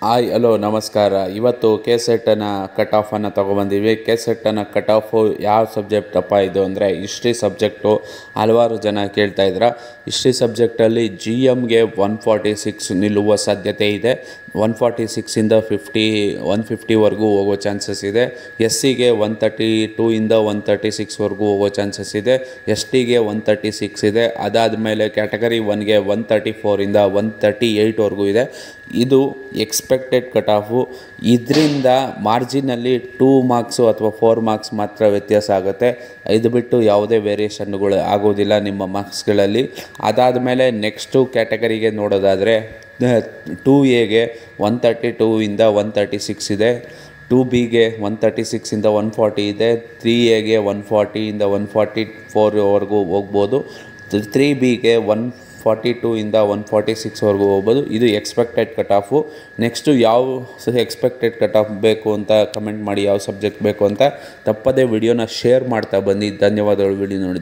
Hi hello ನಮಸ್ಕಾರ. ಇವತ್ತು K ಸೆಟ್ಟನ್ನು ಕಟ್ ಆಫನ್ನು ತೊಗೊಬಂದಿವಿ. ಕೆ ಸೆಟ್ಟನ್ನು ಕಟ್ ಆಫು ಯಾವ ಸಬ್ಜೆಕ್ಟಪ್ಪ ಇದು ಅಂದರೆ ಹಿಸ್ಟ್ರಿ ಸಬ್ಜೆಕ್ಟು. ಹಲವಾರು ಜನ ಕೇಳ್ತಾಯಿದ್ರ. ಹಿಸ್ಟ್ರಿ ಸಬ್ಜೆಕ್ಟಲ್ಲಿ ಜಿ ಎಮ್ಗೆ 146 ನಿಲ್ಲುವ ಸಾಧ್ಯತೆ ಇದೆ. 146ಇಂದ 150ವರೆಗೂ ಹೋಗೋ ಚಾನ್ಸಸ್ ಇದೆ. ಎಸ್ ಸಿಗೆ 132ಇಂದ 136ವರೆಗೂ ಹೋಗೋ ಚಾನ್ಸಸ್ ಇದೆ. ಎಸ್ ಟಿಗೆ 136 ಇದೆ. ಅದಾದಮೇಲೆ ಕ್ಯಾಟಗರಿ 1ಗೆ 134ಇಂದ 138ವರೆಗೂ ಇದೆ. ಇದು ಎಕ್ಸ್ಪೆಕ್ಟೆಡ್ ಕಟ್ ಆಫು. ಇದರಿಂದ ಮಾರ್ಜಿನಲ್ಲಿ 2 ಮಾರ್ಕ್ಸು ಅಥವಾ 4 ಮಾರ್ಕ್ಸ್ ಮಾತ್ರ ವ್ಯತ್ಯಾಸ ಆಗುತ್ತೆ. ಇದು ಬಿಟ್ಟು ಯಾವುದೇ ವೇರಿಯೇಷನ್ಗಳು ಆಗೋದಿಲ್ಲ ನಿಮ್ಮ ಮಾರ್ಕ್ಸ್ಗಳಲ್ಲಿ. ಅದಾದಮೇಲೆ ನೆಕ್ಸ್ಟು ಕ್ಯಾಟಗರಿಗೆ ನೋಡೋದಾದರೆ 2ಎಗೆ 132ಇಂದ 136 ಇದೆ. 2ಬಿಗೆ 136ಇಂದ 140 ಇದೆ. 3ಎಗೆ 140ಇಂದ 144ವರೆಗೂ ಹೋಗ್ಬೋದು. 3ಬಿಗೆ 142ಇಂದ 146ವರೆಗೂ ಹೋಗ್ಬೋದು. ಇದು ಎಕ್ಸ್ಪೆಕ್ಟೆಡ್ ಕಟ್ ಆಫು. ನೆಕ್ಸ್ಟು ಯಾವ ಎಕ್ಸ್ಪೆಕ್ಟೆಡ್ ಕಟ್ ಆಫ್ ಬೇಕು ಅಂತ ಕಮೆಂಟ್ ಮಾಡಿ, ಯಾವ ಸಬ್ಜೆಕ್ಟ್ ಬೇಕು ಅಂತ. ತಪ್ಪದೇ ವಿಡಿಯೋನ ಶೇರ್ ಮಾಡ್ತಾ ಬನ್ನಿ. ಧನ್ಯವಾದಗಳು ವಿಡಿಯೋ ನೋಡಿ.